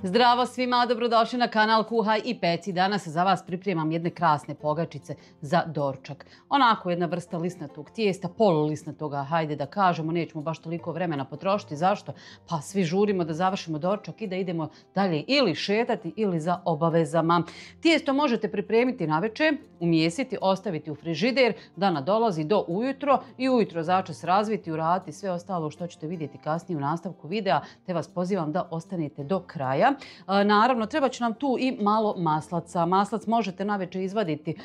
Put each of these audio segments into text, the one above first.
Zdravo svima, dobrodošli na kanal Kuhaj i peci. Danas za vas pripremam jedne krasne pogačice za doručak. Onako jedna vrsta lisnatog tijesta, polulisnatoga, hajde da kažemo, nećemo baš toliko vremena potrošiti. Zašto? Pa svi žurimo da završimo doručak i da idemo dalje ili šetati ili za obavezama. Tijesto možete pripremiti navečer, umjesiti, ostaviti u frižider da nadolazi do ujutro i ujutro začas razviti, uraditi sve ostalo što ćete vidjeti kasnije u nastavku videa, te vas pozivam da ostanete do kraja. Naravno, treba će nam tu i malo maslaca. Maslac možete navečer izvaditi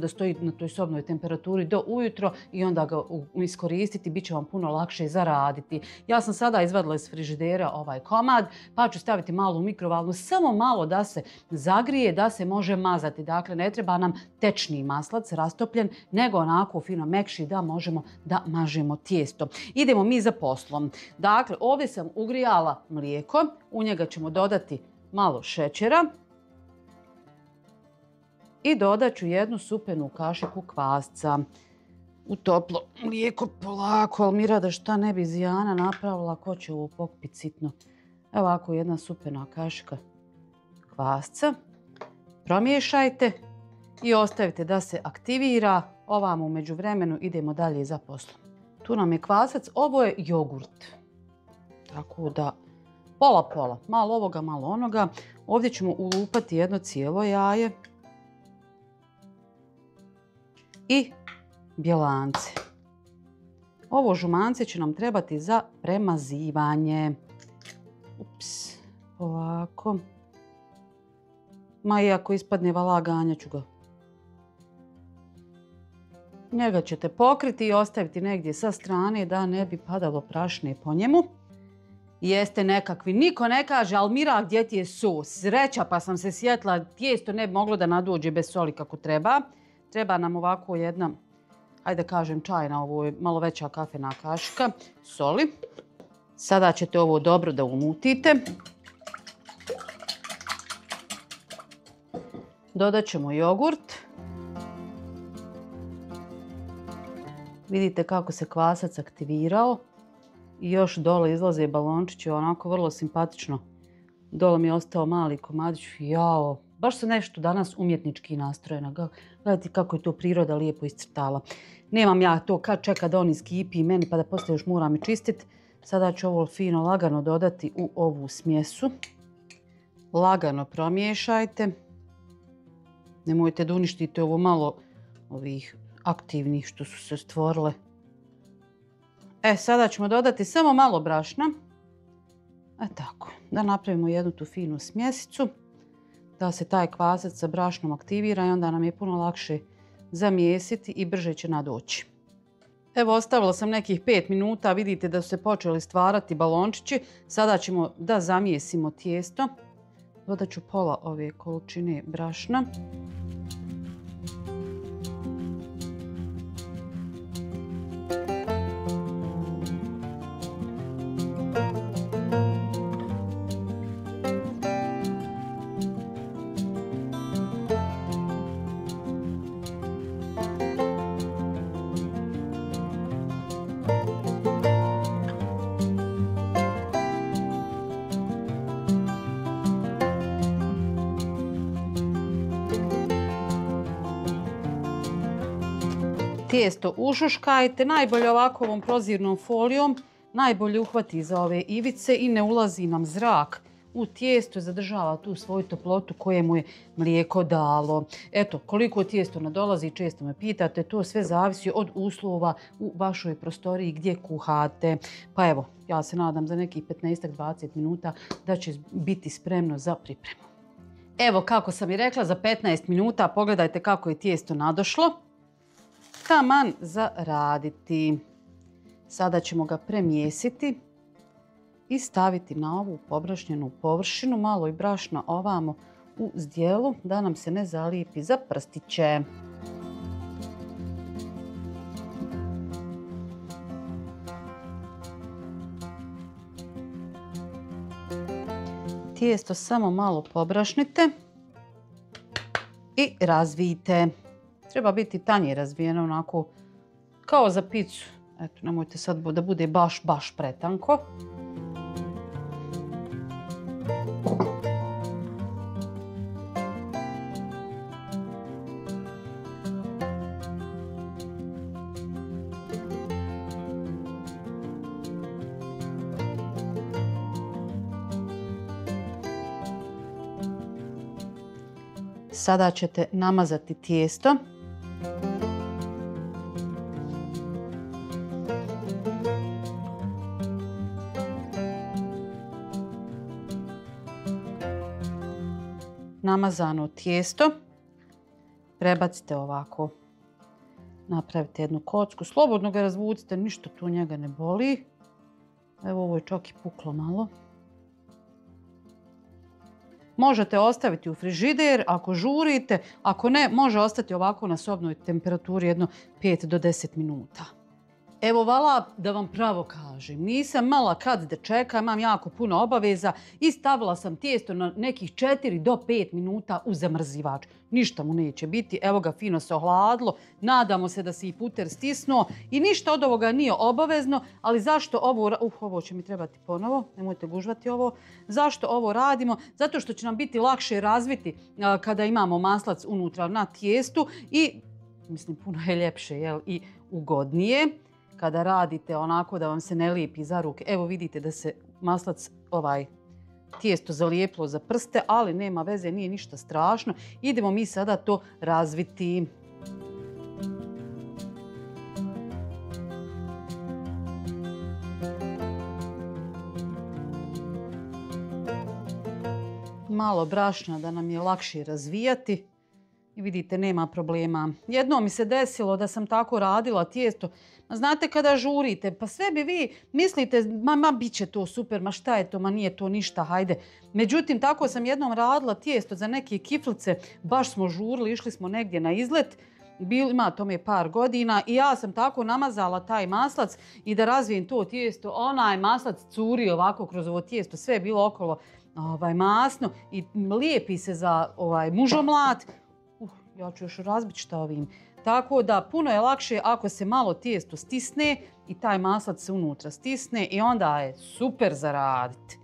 da stoji na toj sobnoj temperaturi do ujutro i onda ga iskoristiti, bit će vam puno lakše zaraditi. Ja sam sada izvadila iz frižidera ovaj komad, pa ću staviti malo u mikrovalnu, samo malo da se zagrije, da se može mazati. Dakle, ne treba nam tečni maslac rastopljen, nego onako fino mekši da možemo da mažemo tijesto. Idemo mi za poslom. Dakle, ovdje sam ugrijala mlijeko, u njega ćemo dodati malo šećera i dodat ću jednu supenu kašiku kvasca. U toplo mlijeko polako, ali mi rada šta ne bi Zijana napravila, ko će ovo pokupiti sitno. Evo ovako jedna supena kašika kvasca. Promiješajte i ostavite da se aktivira. Ovamo u međuvremenu idemo dalje za poslom. Tu nam je kvasac, ovo je jogurt. Tako da pola, malo ovoga, malo onoga. Ovdje ćemo ulupati jedno cijelo jaje i bjelance. Ovo žumance će nam trebati za premazivanje. Ups, ovako. Ma i ako ispadne vala, ganjat ću ga. Njega ćete pokriti i ostaviti negdje sa strane da ne bi padalo prašne po njemu. Jeste nekakvi, niko ne kaže, Almira, gdje ti je sos? Sreća, pa sam se sjetila, tijesto ne bi moglo da nadođe bez soli kako treba. Treba nam ovako jedna, ajde kažem čajna, ovo je malo veća kafena kašika soli. Sada ćete ovo dobro da umutite. Dodat ćemo jogurt. Vidite kako se kvasac aktivirao. I još dole izlaze balončići, onako vrlo simpatično. Dole mi je ostao mali komadić. Jao, baš se nešto danas umjetnički nastrojena. Gledajte kako je to priroda lijepo iscrtala. Nemam ja to kad čeka da on iskipi meni pa da poslije još moram i čistiti. Sada ću ovo fino lagano dodati u ovu smjesu. Lagano promiješajte. Nemojte da uništite ovo malo ovih aktivnih što su se stvorile. Sada ćemo dodati samo malo brašna. Tako, da napravimo jednu tu finu smjesicu. Da se taj kvasac sa brašnom aktivira i onda nam je puno lakše zamjesiti i brže će nadoći. Evo, ostavila sam nekih 5 minuta. Vidite da su se počeli stvarati balončići. Sada ćemo da zamijesimo tijesto. Dodat ću pola ove količine brašna. Tijesto ušuškajte, najbolje ovako ovom prozirnom folijom, najbolje uhvati za ove ivice i ne ulazi nam zrak u tijesto, zadržava tu svoju toplotu koje mu je mlijeko dalo. Eto, koliko tijesto nadolazi, često me pitate, to sve zavisi od uslova u vašoj prostoriji gdje kuhate. Pa evo, ja se nadam za nekih 15-20 minuta da će biti spremno za pripremu. Evo, kako sam i rekla, za 15 minuta pogledajte kako je tijesto nadošlo. Taman za raditi. Sada ćemo ga premjesiti i staviti na ovu pobrašnjenu površinu, malo i brašna ovamo u zdjelu da nam se ne zalijepi za prstiće. Tijesto samo malo pobrašnite i razvijte. Treba biti tanje razvijeno, onako kao za picu. Eto, nemojte sad da bude baš pretanko. Sada ćete namazati tijesto. Namazano tijesto prebacite ovako. Napravite jednu kocku. Slobodno ga razvucite, ništa tu njega ne boli. Evo, ovo je čak i puklo malo. Možete ostaviti u frižider ako žurite. Ako ne, može ostati ovako na sobnoj temperaturi jedno 5 do 10 minuta. Evo, vala da vam pravo kažem, nisam mala kad da čekam, imam jako puno obaveza i stavila sam tijesto na nekih 4 do 5 minuta u zamrzivač. Ništa mu neće biti, evo ga fino se ohladilo, nadamo se da se i puter stisnuo i ništa od ovoga nije obavezno, ali zašto ovo, ovo će mi trebati ponovo, nemojte gužvati ovo, zašto ovo radimo? Zato što će nam biti lakše razviti kada imamo maslac unutra na tijestu i mislim puno je ljepše i ugodnije. Kada radite onako da vam se ne lijepi za ruke. Evo vidite da se maslac tijesto zalijepilo za prste, ali nema veze, nije ništa strašno. Idemo mi sada to razviti. Malo brašna da nam je lakše razvijati. I vidite, nema problema. Jednom mi se desilo da sam tako radila tijesto. Znate kada žurite, pa sve bi vi mislite, ma bit će to super, ma šta je to, ma nije to ništa, hajde. Međutim, tako sam jednom radila tijesto za neke kiflice, baš smo žurili, išli smo negdje na izlet. Ima tome je par godina i ja sam tako namazala taj maslac i da razvijem to tijesto. Onaj maslac curi ovako kroz ovo tijesto, sve je bilo okolo masno i lijepi se za mužomlat. Ja ću još razbiti šta ovim. Tako da puno je lakše ako se malo tijesto stisne i taj maslac se unutra stisne i onda je super za raditi.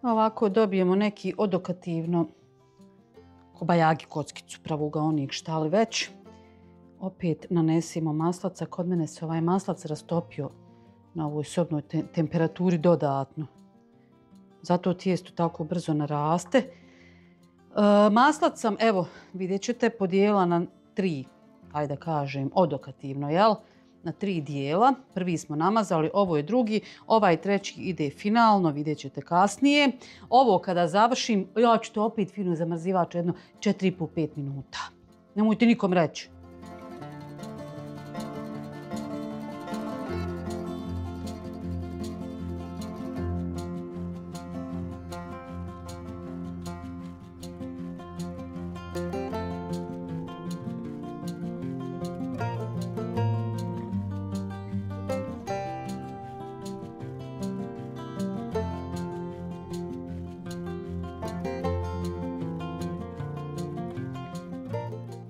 Ovako dobijemo neki odokativno kobajagi kockicu, pravougaonik, šta li već. Opet nanesemo maslaca. Kod mene se ovaj maslac rastopio na ovoj sobnoj temperaturi dodatno. Zato tijesto tako brzo naraste. Maslac sam, evo, vidjet ćete, podijela na 3, ajde da kažem, odokativno, jel? Na 3 dijela. Prvi smo namazali, ovo je drugi, ovaj treći ide finalno, vidjet ćete kasnije. Ovo kada završim, ja ću to opet fino zamrzivač jedno 4,5-5 minuta. Nemojte nikom reći.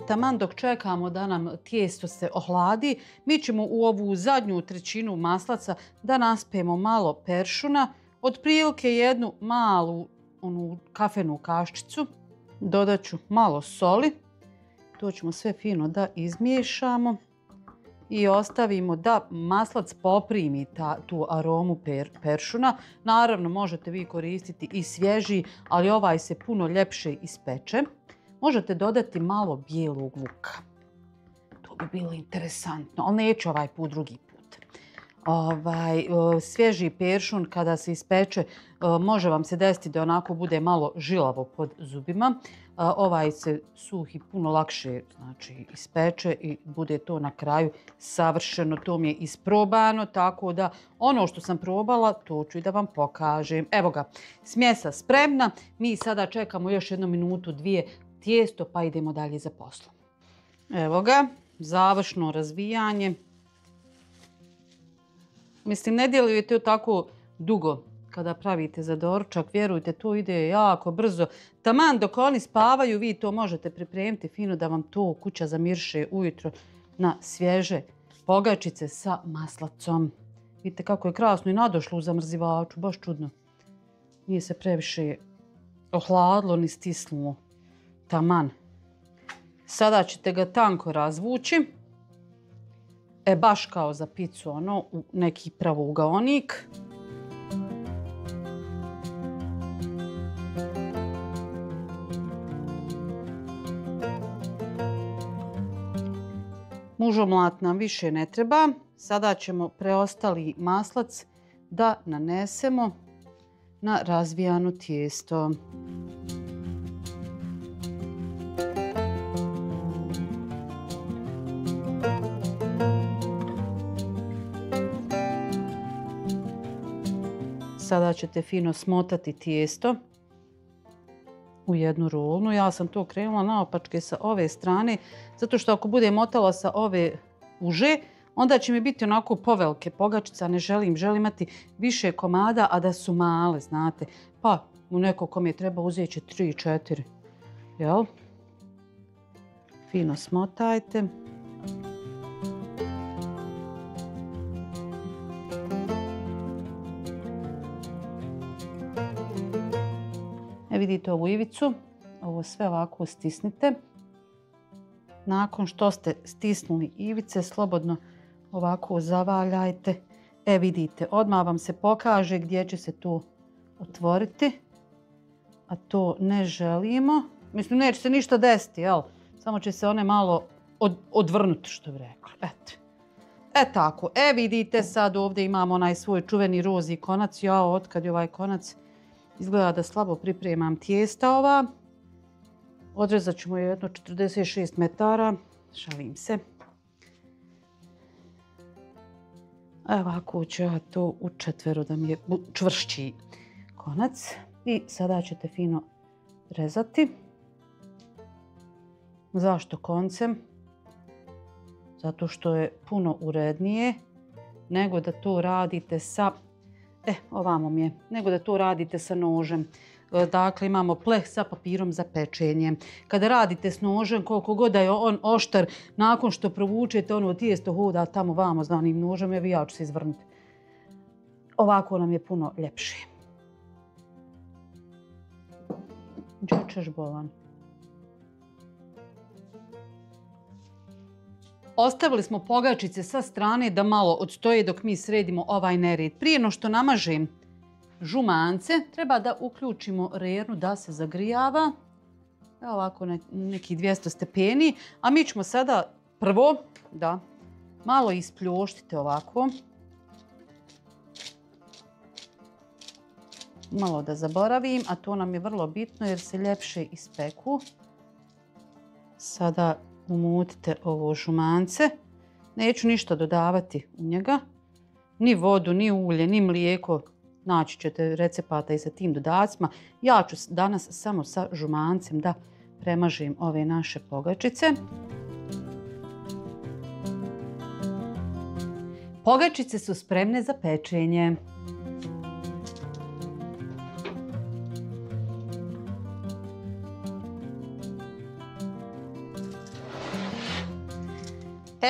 Taman dok čekamo da nam tijesto se ohladi, mi ćemo u ovu zadnju trećinu maslaca da naspemo malo peršuna, otprilike jednu malu kafenu kaščicu. Dodat ću malo soli. To ćemo sve fino da izmiješamo i ostavimo da maslac poprimi tu aromu peršuna. Naravno, možete vi koristiti i svježi, ali ovaj se puno ljepše ispeče. Možete dodati malo bijelog luka. To bi bilo interesantno, ali neću ovaj put, drugi put. Svježi peršun kada se ispeče može vam se desiti da onako bude malo žilavo pod zubima. Ovaj se suhi puno lakše ispeče i bude to na kraju savršeno. To mi je isprobano, tako da ono što sam probala to ću i da vam pokažem. Evo ga, smjesa spremna. Mi sada čekamo još 1 minutu, 2 tijesto pa idemo dalje za poslom. Evo ga, završno razvijanje. Mislim, ne djelujete tako dugo kada pravite za doručak. Vjerujte, to ide jako brzo. Taman dok oni spavaju, vi to možete pripremiti fino da vam to kuća zamirše ujutro na svježe pogačice sa maslacom. Vidite kako je krasno i nadošlo u zamrzivaču, baš čudno. Nije se previše ohladilo ni stisnulo. Taman. Sada ćete ga tanko razvući. Baš kao za picu, u neki pravougaonik. Mužomlat nam više ne treba. Sada ćemo preostali maslac da nanesemo na razvijano tijesto. Sada ćete fino smotati tijesto u jednu rolnu. Ja sam to krenula naopačke sa ove strane, zato što ako bude motala sa ove uže, onda će mi biti onako povelike pogačice, a ne želim. Želim imati više komada, a da su male, znate. Pa u neko kom je treba uzeti će 3-4. Jel? Fino smotajte. Vidite ovu ivicu, ovo sve ovako stisnite. Nakon što ste stisnuli ivice, slobodno ovako zavaljajte. Vidite, odmah vam se pokaže gdje će se tu otvoriti, a to ne želimo. Mislim, neće se ništa desiti, jel? Samo će se one malo odvrnuti, što bi rekla. Tako, vidite, sad ovdje imamo onaj svoj čuveni rozi konac. Ja, otkad je ovaj konac, izgleda da slabo pripremam tijesta ova. Odrezat ćemo jedno 46 metara. Šalim se. Ovako ću ja to u četveru da mi je čvršći konac. I sada ćete fino rezati. Zašto koncem? Zato što je puno urednije nego da to radite sa ovamo mi je, nego da to radite sa nožem. Dakle, imamo pleh sa papirom za pečenje. Kada radite s nožem, koliko god da je on oštar, nakon što provučete ono tijesto hoda tamo vamo za onim nožem, evo ja ću se izvrnuti. Ovako nam je puno ljepše. Gdje ćeš, Bolan? Ostavili smo pogačice sa strane da malo odstoje dok mi sredimo ovaj nered. Prije no što namažem žumance, treba da uključimo rernu da se zagrijava. Ovako nekih 200 stepeni. A mi ćemo sada prvo da malo ispljoštite ovako. Malo da zaboravim, a to nam je vrlo bitno jer se ljepše ispeku. Sada umutite ovo žumance. Neću ništa dodavati u njega. Ni vodu, ni ulje, ni mlijeko. Naći ćete recepata i sa tim dodacima. Ja ću danas samo sa žumancem da premažem ove naše pogačice. Pogačice su spremne za pečenje.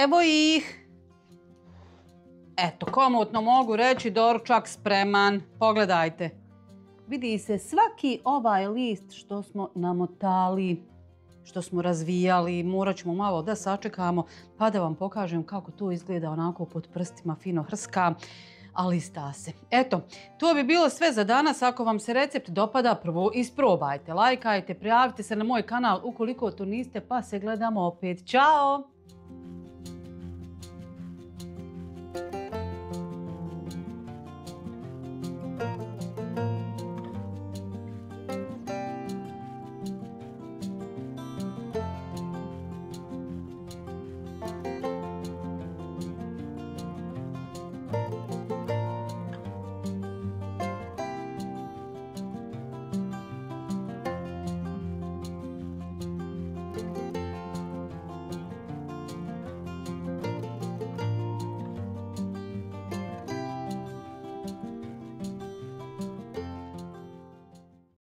Evo ih. Eto, komotno mogu reći doručak spreman. Pogledajte. Vidi se svaki ovaj list što smo namotali, što smo razvijali. Morat ćemo malo da sačekamo pa da vam pokažem kako to izgleda onako pod prstima, fino hrska, ali sta se. Eto, to bi bilo sve za danas. Ako vam se recept dopada, prvo isprobajte. Lajkajte, prijavite se na moj kanal ukoliko to niste, pa se gledamo opet. Ćao!